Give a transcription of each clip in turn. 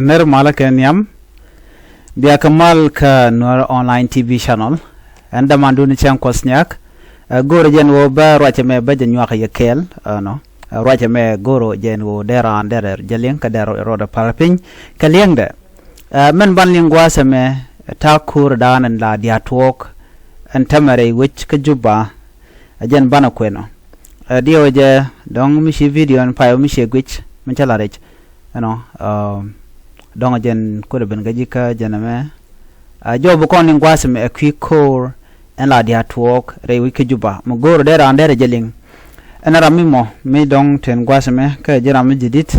Ner malaken yam biya kamal ka Nuer online TV channel anda mandu ni chang kosnyak goro jen wo ba roche me ba jen nyak yekel no roche me goro jen wo dera der jeleng ka der roda parapin kaleng de men ban lingwa se me ta kur dan en la dia talk en tamare which ka juba jen bana kweno dio je dong mi shi video en pa mi shi gwich men chala rech no dong jen ko ben gajika jename job ko ning wasme a quick core en la dia talk re wi ke juba mo goro de ran de jeling en rami mo mi dong ten wasme ka jira mi jidit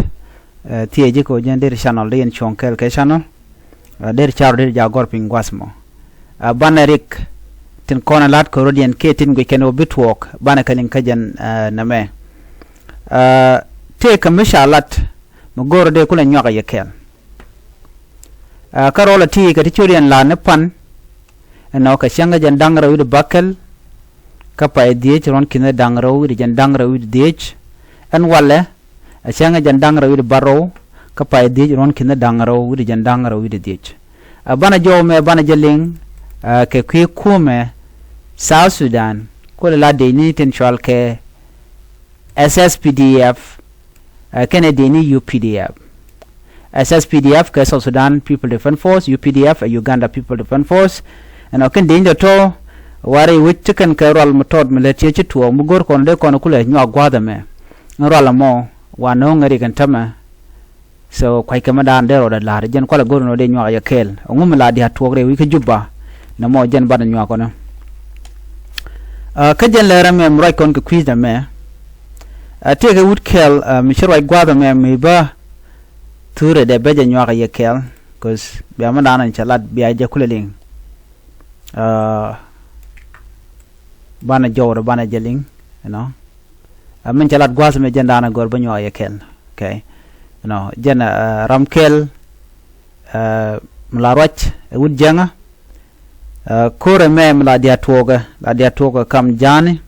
tieje ko jen der channel de en chonkel ke channel der char der ja gor ping wasmo banarik tin kona lat ko rodien ke tin go ken obitwok bana kalin kajen name te kamishalat mo goro de kula nyoga yekel karola ti ka tichurian la ne pan no ka shanga jan dangra wi bakal ka pa die ron kine dangra wi jan dangra wi diech an wala shanga jan dangra wi baro ka pa die ron kine dangra wi jan dangra wi diech bana jo me bana jeling ke kwi kume South Sudan ko la de ni tensual ke SSPDF Canadian UPDF SSPDF ke South Sudan People Defense Force UPDF Uganda People Defense Force and oken danger to wari which kan ke rol motod military to mugor kon de kon kule nyo gwada me rol mo wano ngari kan tama so kwai kama dan de ro da la jen ko la gor no de nyo ya kel ngum la di hatwo re wi ke juba na mo jen bad nyo ko no ka jen le ram me kon ke quiz da me te ke would kel mi shirwa gwada me mi ba ture de beje nyoaka yekel cause be amana nan chalat be aje kuleling bana jowro bana jeling you know amen chalat gwas me jendana gor ba nyoaka yekel okay you know jena ramkel mlaroch wud janga kore me mla dia toga kam jani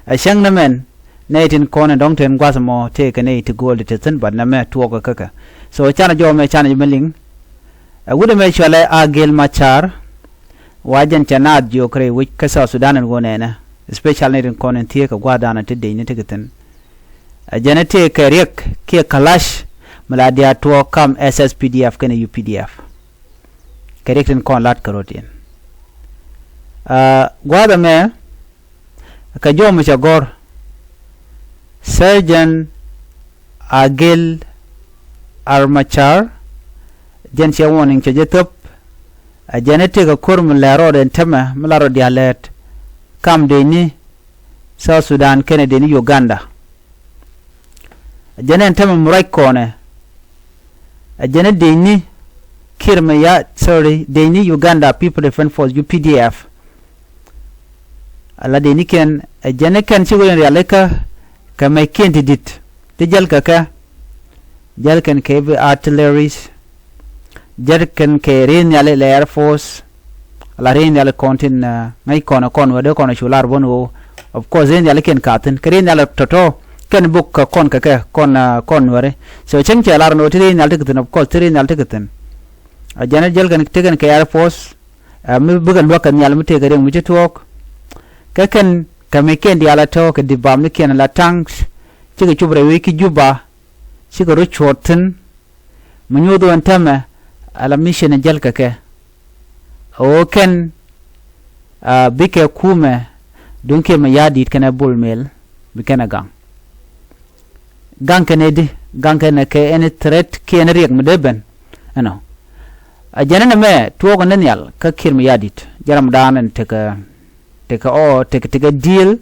a shang na men naitin kone dong ten gwas mo te kane to gold ten but na me toga kaka so chana jo me chana meling wude me chale agel machar wajen chana jo kre which kasa Sudan ngone na special need konen tie ka gwadana te de ni tegeten janete ke rek ke kalash maladia to kam SSPDF kana UPDF kereken kon lat karotin gwada me ka jo me chagor surgeon agel armachar jen che warning che jetop a genetic a kurm laro den tema mlaro dialet kam de ni South Sudan Canada ni Uganda jenen tema murai kone a jene de ni kirma ya sorry de ni Uganda People Defense Force UPDF ala de ni ken a jene kan chi golen yaleka kamay kenti dit te jal kaka jalkan ke artilleries jalkan ke rin yale Air Force la rin yale kontin ngai kona kon wade kona shular bono of course rin yale ken katen rin yale toto ken book kon kaka kon ware so chen che lar no rin yale tikten of course rin yale tikten a jana jalkan tegen ke Air Force mi bugan lokan yale mi tegare mu jitok kaken kameken yale to ke dibam ni ken la tanks chige chubre wiki juba sigaro choten munyodo antama ala mission jalka ke o ken bike kume dunke ma yadi kana bulmel bikana gang kenedi gang ken ke any threat ken riek mdeben ano a janana me tuogo nanyal ka kirma yadit jaram danan teka deal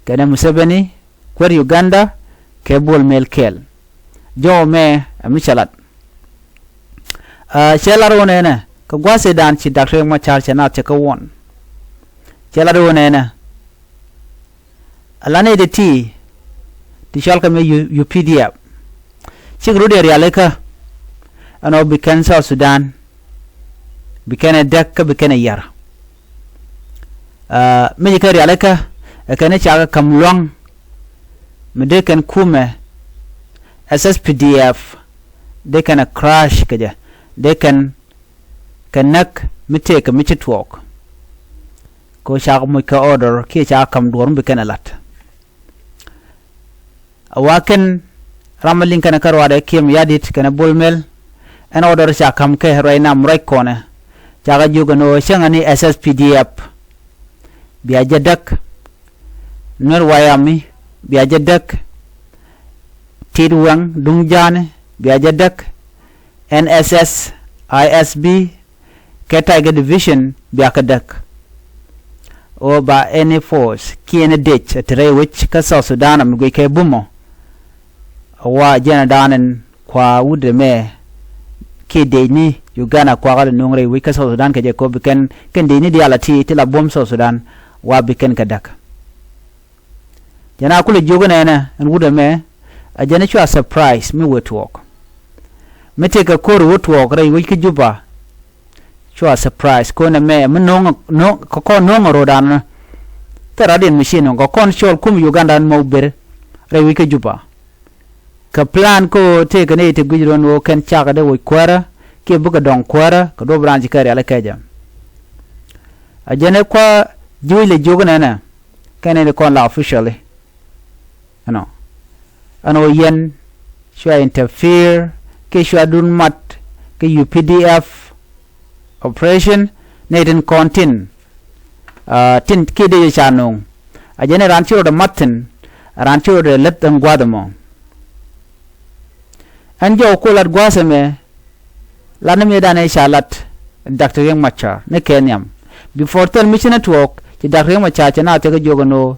kana Museveni kwer Uganda ke bulmel kel jo me amichalat chelaro nena ko gwase dan ci docteur ma char chana che ko won chelaro nena alane de ti shalka me UPDF ci grude realeka ano bikan South Sudan bikana dakka bikana yara me ke realeka kana chaga kamlong medeken kume SSPDF they can crash kaja they can nak mite ka miche tuok ko sha mo ka order ki cha kam dur be kana lat awaken ramalin kana karwa da kim yadit kana bolmel an order sha kam ke raina murai kone jaga juga no shangani SSPDF biya jadak Nuer wayami biya jadak tidwang dungjane biya jadak NSS ISB Tiger Division biya kadak o ba any force kiene ditch atre which ka South Sudan am gwe ke bumo wa jena danen kwa wude me ki de ni Uganda kwa gale nungre wi ka South Sudan ke je ko biken ken de ni dialati tila bom South Sudan wa biken kadak jana kule jogana na and wude me a jana chwa surprise me would walk me take a core would walk rai wi ki Juba chwa surprise ko na me no ko no rodan tera den machine ko kon chol kum Uganda mo ber rai wi ki Juba ka plan ko take ne te gujron wo ken chaga de wo kwara ke buga don kwara ko do branch kare ala kaja a jana kwa juile jogana na kane ko la officially ano yen shwa interfere ke shwa dun mat ke UPDF operation neden kontin tin ke de chanong a jene rancho de matin rancho de letten gwadamo anjo ko lat gwaseme laname dane shalat Dr. Yang Machar ne kenyam before tel mission network ti Dr. Yang Machar na te jogono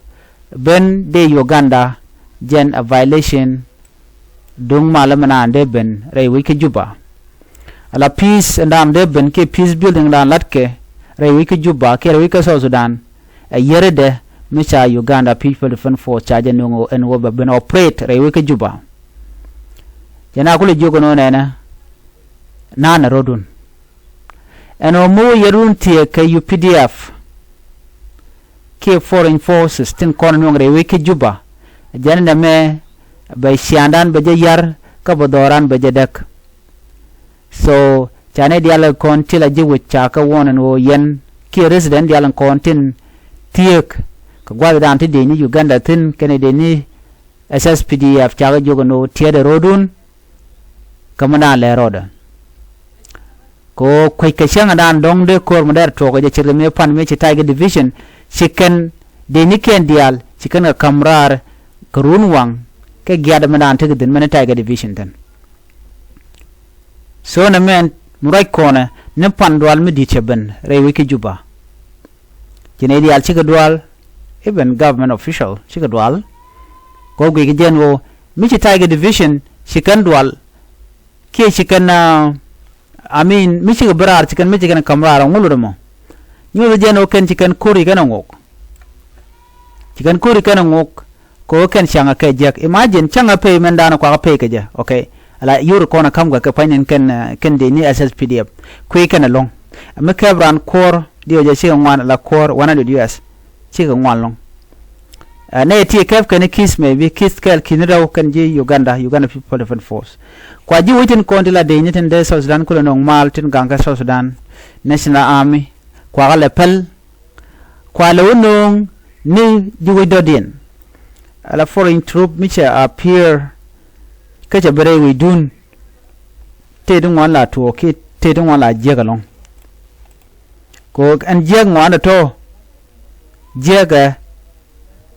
ben de Uganda jen a violation dung malamana ande ben rai wiki Juba ala peace and ande ben ke peace building dan latke rai wiki Juba ke rai wiki South Sudan a yere de micha Uganda people defense force charge no en wo ben operate rai wiki Juba jana kule jogo no na rodun eno mo yerun tie ke UPDF ke foreign forces tin kon no rai wiki Juba jana me bay siandan baje yar ka bodoran baje dak so chane dial konti la jiwu cha ka wonan wo yen ki resident dial kontin tiek ka gwa dan ti de ni Uganda tin kene de ni SSPDF cha ga jogo no tiede rodun kamana le roda ko kwai ka shanga dan dong de kor modar to ko je chirme me pan me chi Tiger Division chicken de ni ken dial chicken ka kamrar kurun wang ke gyada manan te den mana Tiger Division den so na men murai kona ne pandwal mi di cheben re wiki Juba jene di al chigadwal even government official chigadwal ko gwi gen wo mi chi Tiger Division chikandwal ke chikana mi chi brar chikan mi chikan kamara ngulu mo nyu jeno ken chikan kuri kana ngok chikan kuri kana ngok ko ken changa ke jak imagine changa pay men dana kwa pay ke ja okay ala yur ko na kam ga ka panin ken de ni SSPDF ku ken long me ke bran kor dio je chi ngwan la kor 100 US chi ga ngwan long ne ti kef ken kiss me bi kiss kel kinraw ken je Uganda people defense force kwa ji witin ko ndila de nyeten de South Sudan ko no mal tin ganga South Sudan National Army kwa le pel kwa le unong ni ji dodin ala foreign troop micha appear kacha bere we dun te dun wala to ke te dun wala jegalong ko an jeg ngwana to jega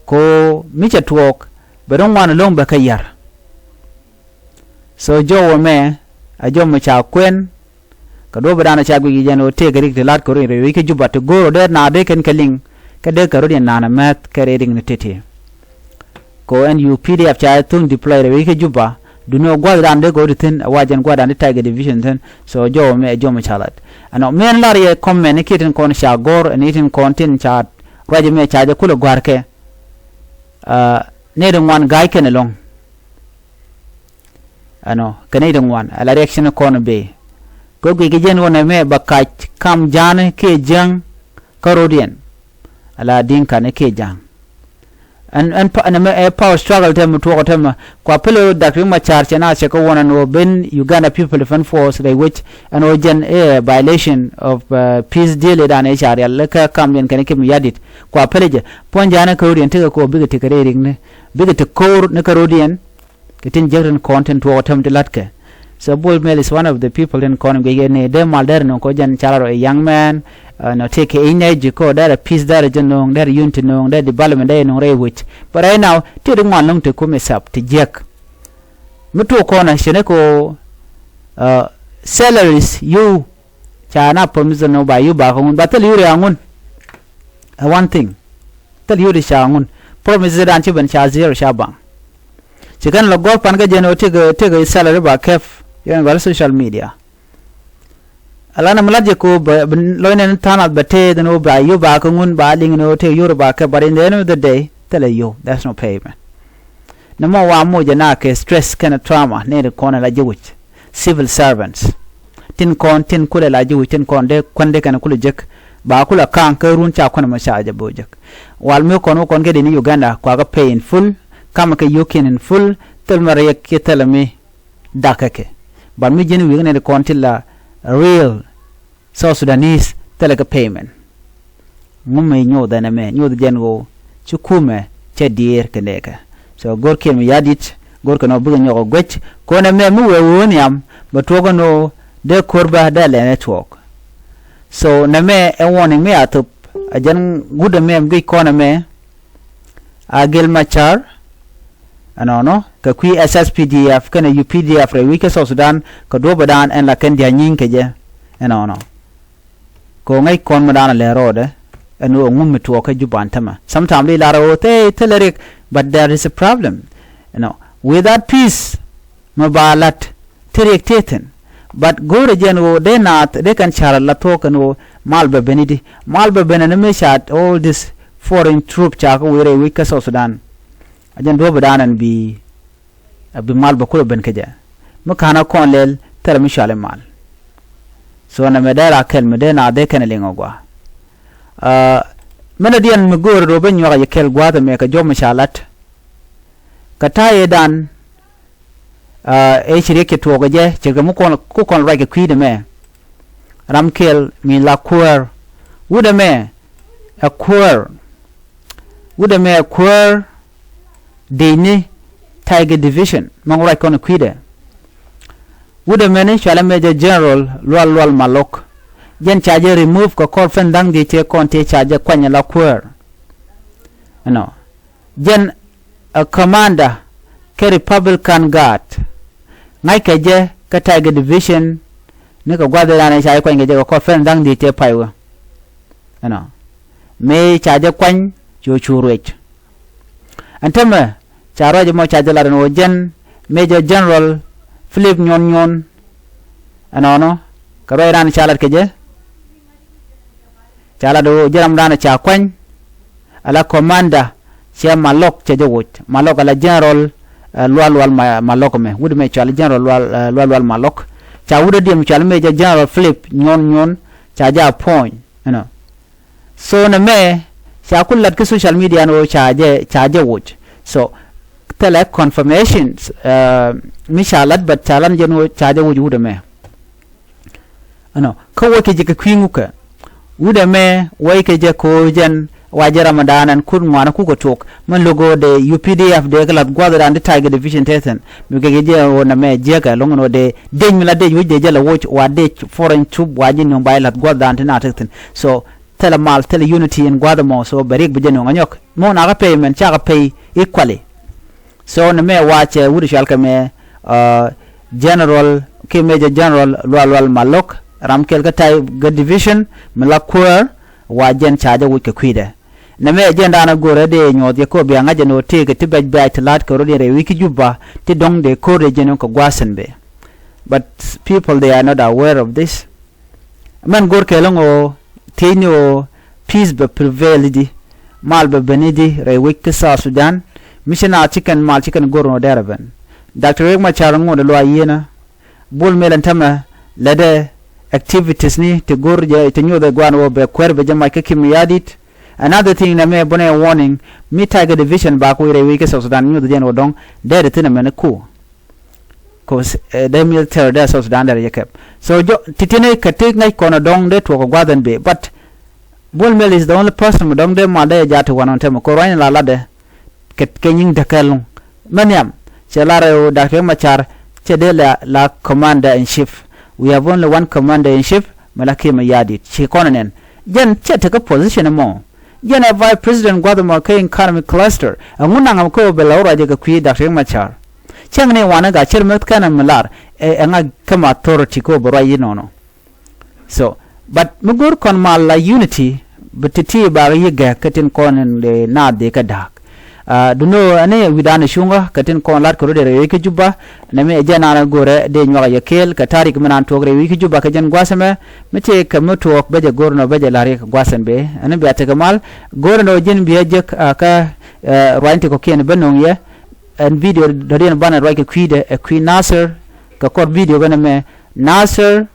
ko micha tuok bedon wana long ba kayar so jo me a jo me cha kwen ka do bana cha gwi jeno te garik de lat ko re ke Juba to go de na de ken keling ka de ka ro de na met ka re ding ne tete ko en UPDF cha tung deploy re ke Juba do no gwa dan de go tin wajen gwa dan Tiger Division ten so jo me chalat ano men lar ye komme ne kiten kon sha gor en itin kontin cha waje me cha de kulo gwarke ne de wan gai ken long ano kene de wan ala reaction kon be ko gi gen wona me bakach kam jane ke jang karodien ala din kan ke jang and a power struggle them to what them kwa pelo Dr. Machar chana cheko wana no ben Uganda People Defense Force they which an origin a violation of peace deal dan HRL leka kamyen kan kim yadit kwa peleje ponjana ko orient ko big tikering ne big to core ne karodian kitin jegren content to watam de latke. So Bull Mel is one of the people in Congo ne de malder no ko jan chalaro a young man no take energy ko there peace there janong there unity no there development there no which but right now te de man long to come up to jack mutu ko na shene ko salaries you chana permission no by you ba ko but tell you angun one thing tell you the shangun promise dan chi ban cha zero sha bang chikan logo pan ga jeno take salary ba kef yan gal social media alana malaje ko loinen tanat bate the no ba you ba ko ngun ba ling no te you ba ka but in the end of the day tell you that's no payment no mo wa mo jana ke stress kana trauma ne de kona la jiwich civil servants tin kula la jiwich tin kon de konde kana kula jek ba kula kan ka run cha kona ma sha jabo jek wal me kono kon ke ni Uganda kwa ga pay in full kama ke yokin in full tel mara ke telame dakake but mi jeni wi ne kon tilla real South Sudanese telega payment mumme nyo dana me nyo jengo chukume che dier keneka so gorke mi yadit gorke no buga nyo gwech ko na me mu we woniam batogo no de korba da le network so na me e warning me atup ajan gude me ngi ko na me agel machar anono ka kui SSPDF kana UPDF re wike South Sudan ka do badan en la ken dia nyin keje anono ko ngai kon madana le rode enu ngum to ka Juba tama sometimes le la te telerik but there is a problem without peace mabalat terik teten but go region wo de nat de kan chara la to kanu malba benidi malba benene me shat all this foreign troop cha ko wire wike South Sudan ajan do badanan bi malba ko ben keja makana kon lel tere mi shale mal so na medara kel medena de kan lingo gwa mena dian mugor do ben yoga yekel gwa ta me ka jom shalat kataye dan e chireke to goje chirga mu kon ko kon rage kwide me ramkel mi la kuer wuda me a kuer Dini Tiger Division mangura kon kwide wuda meni chala Major General Lwal Malok jen charge remove ko kor fendang di che kon te charge kwanya la kuer jen a commander ke Republican Guard ngai ke je ka Tiger Division ne ko gwada na charge kwanya je ko kor fendang di che paiwa me charge kwany churuech antama charo je mo charge la no jen Major General Philip nyon anono karo ran chalat keje chala do jeram dana cha kwany ala commander che Malok che jowoch Malok ala General Lwal Malok me wud me chala General Lwal Malok cha wud dim chala Major General Philip nyon cha ja point so na me cha kullat ke social media no cha je woch so tele confirmations mishalat but chalan jeno chaje wujude me ko woke je kwinguka wude me woke je ko jen waje ramadanan kun mwana ku ko tok man logo de UPDF de kala gwada and Tiger Division teten mi ge je wona me je ka longono de deñ mi la de wuje je la woch wa de foreign tube waje no baylat gwada and na teten so tele mal tele unity in gwada mo so barik bu jeno nganyok mo na ga payment cha ga pay equally so na me wache wudi shalka me General ke Major General Lwal Malok ramkel ka Tiger Division Malakwer wajen charge wike kwide na me agenda na gore de nyod ko bi anga jeno te ke tibaj bay tlat ko de re wiki Juba ti dong de ko de jeno ko gwasenbe but people they are not aware of this man gor ke longo tenio peace be prevailed mal be benedi re wiki South Sudan mishina chicken mal chicken gorno deraben Dr. Regma charango de lo ayena bul melan tama lede activities ni te gorje te nyoda gwano be kwerbe jama ke kimiyadit another thing na me bone warning mi tiger division ba ko re wi ke South Sudan mi jen odong de de tin men ku cause the military there South Sudan there yakep so jo titine kate ngai kono dong de to ko gwaden be but Bullmel is the only person dong de ma de ja to wanon tem ko rain la de ket kenying de kalung maniam chelare Dr. Machar chede la commander in chief we have only one commander in chief malaki mayadi chi konen jen chete ka position mo jen a vice president gwadamo ka economic cluster anguna ngam ko belawra je ka kwi Dr. Machar changne wana ga chermet kana malar nga kama authority ko bora yinono so but mugur kon mal la unity betiti ba yiga katin konen de na de ka dak duno ane widana shunga katin kon lat ko de re Juba na me jana na gore de nywa ya kel ka tarik manan togre wi Juba ka jan gwasame mete ka moto ok beje gorno beje lare ka gwasan be ane be atagamal gorno jin biye je ka rointe ko ken benong ye and video darian bana roike kwide e kwi Nasser ka kor video gana me Nasser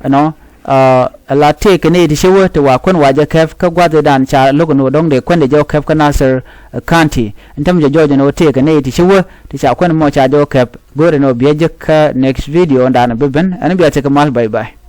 no la take ne di shewo to wa kon waje kef ka gwade dan cha logo no dong de kon de jo kef ka Nasser county intam je jojo no take ne di shewo ti cha kon mo cha jo kef gore no biye je ka next video ndana beben an biya take mal bye bye